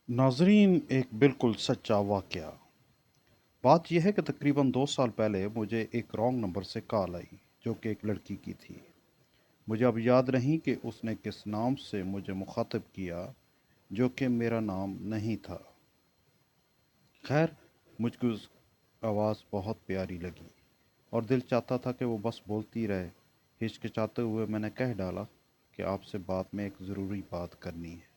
नाजरीन, एक बिल्कुल सच्चा वाकया। बात यह है कि तकरीबन 2 साल पहले मुझे एक रॉन्ग नंबर से कॉल आई, जो कि एक लड़की की थी। मुझे अब याद नहीं कि उसने किस नाम से मुझे मुखातिब किया, जो कि मेरा नाम नहीं था। खैर, मुझको उस आवाज़ बहुत प्यारी लगी और दिल चाहता था कि वो बस बोलती रहे। हिचकिचाते हुए मैंने कह डाला कि आपसे बात में एक ज़रूरी बात करनी है।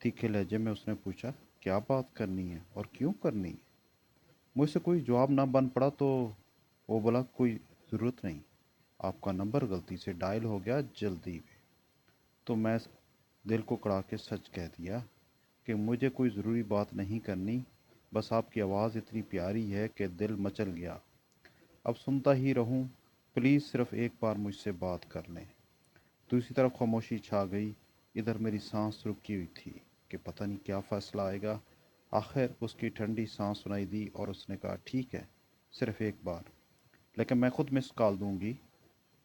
तीखे लहजे में उसने पूछा, क्या बात करनी है और क्यों करनी है? मुझसे कोई जवाब ना बन पड़ा तो वो बोला, कोई ज़रूरत नहीं, आपका नंबर गलती से डायल हो गया जल्दी में। तो मैं दिल को कड़ा के सच कह दिया कि मुझे कोई ज़रूरी बात नहीं करनी, बस आपकी आवाज़ इतनी प्यारी है कि दिल मचल गया। अब सुनता ही रहूं, प्लीज़ सिर्फ एक बार मुझसे बात कर लें। दूसरी तरफ खामोशी छा गई। इधर मेरी सांस रुकी हुई थी कि पता नहीं क्या फ़ैसला आएगा। आखिर उसकी ठंडी सांस सुनाई दी और उसने कहा, ठीक है, सिर्फ एक बार, लेकिन मैं खुद मिस कॉल दूंगी,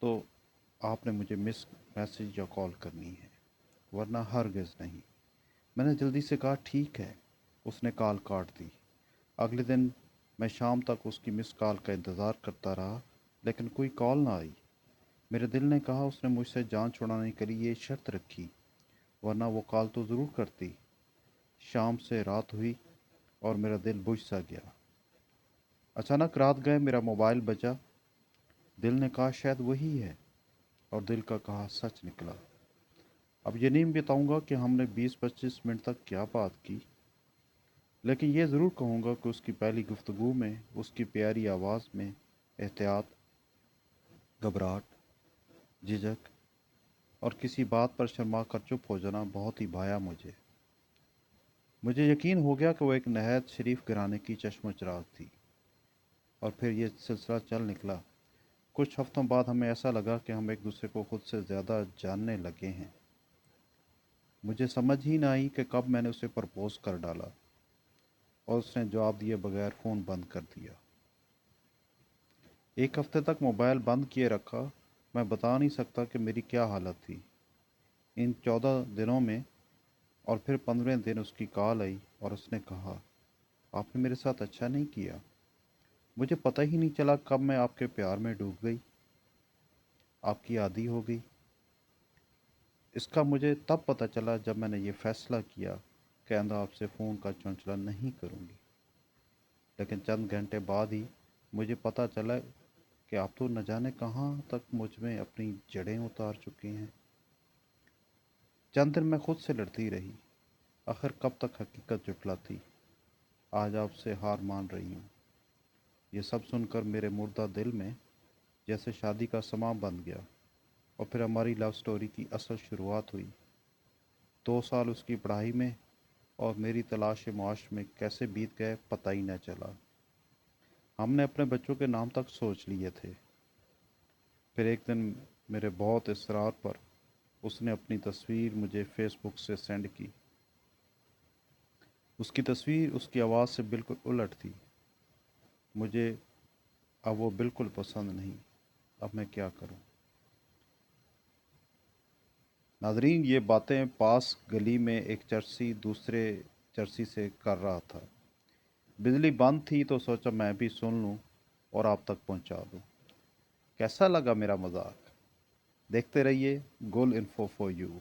तो आपने मुझे मिस मैसेज या कॉल करनी है, वरना हरगिज़ नहीं। मैंने जल्दी से कहा, ठीक है। उसने कॉल काट दी। अगले दिन मैं शाम तक उसकी मिस कॉल का इंतज़ार करता रहा, लेकिन कोई कॉल ना आई। मेरे दिल ने कहा, उसने मुझसे जान छुड़ाने के लिए ये शर्त रखी, वरना वो कॉल तो ज़रूर करती। शाम से रात हुई और मेरा दिल बुझ सा गया। अचानक रात गए मेरा मोबाइल बजा। दिल ने कहा, शायद वही है, और दिल का कहा सच निकला। अब ये नहीं बताऊंगा कि हमने 20-25 मिनट तक क्या बात की, लेकिन ये ज़रूर कहूँगा कि उसकी पहली गुफ्तगू में, उसकी प्यारी आवाज़ में एहतियात, घबराहट, झिझक और किसी बात पर शर्मा कर चुप हो जाना बहुत ही भाया मुझे यकीन हो गया कि वो एक नहायत शरीफ घराने की चश्म चिराग थी। और फिर ये सिलसिला चल निकला। कुछ हफ्तों बाद हमें ऐसा लगा कि हम एक दूसरे को खुद से ज़्यादा जानने लगे हैं। मुझे समझ ही ना आई कि कब मैंने उसे प्रपोज़ कर डाला और उसने जवाब दिए बगैर फ़ोन बंद कर दिया। एक हफ्ते तक मोबाइल बंद किए रखा। मैं बता नहीं सकता कि मेरी क्या हालत थी इन 14 दिनों में। और फिर 15वें दिन उसकी कॉल आई और उसने कहा, आपने मेरे साथ अच्छा नहीं किया। मुझे पता ही नहीं चला कब मैं आपके प्यार में डूब गई, आपकी आदी हो गई। इसका मुझे तब पता चला जब मैंने ये फ़ैसला किया कि आइंदा आपसे फ़ोन का चंचला नहीं करूँगी। लेकिन चंद घंटे बाद ही मुझे पता चला कि आप तो न जाने कहाँ तक मुझ में अपनी जड़ें उतार चुके हैं। चंद दिन मैं खुद से लड़ती रही, आखिर कब तक हकीकत जुटलाती। आज आपसे हार मान रही हूँ। ये सब सुनकर मेरे मुर्दा दिल में जैसे शादी का समा बन गया और फिर हमारी लव स्टोरी की असल शुरुआत हुई। 2 साल उसकी पढ़ाई में और मेरी तलाश मुआश में कैसे बीत गए पता ही न चला। हमने अपने बच्चों के नाम तक सोच लिए थे। फिर एक दिन मेरे बहुत इसरार पर उसने अपनी तस्वीर मुझे फेसबुक से सेंड की। उसकी तस्वीर उसकी आवाज़ से बिल्कुल उलट थी। मुझे अब वो बिल्कुल पसंद नहीं। अब मैं क्या करूं? नाजरीन, ये बातें पास गली में एक चर्सी दूसरे चर्सी से कर रहा था। बिजली बंद थी तो सोचा मैं भी सुन लूं और आप तक पहुंचा दूं। कैसा लगा मेरा मजाक? देखते रहिए गुल इन्फो फॉर यू।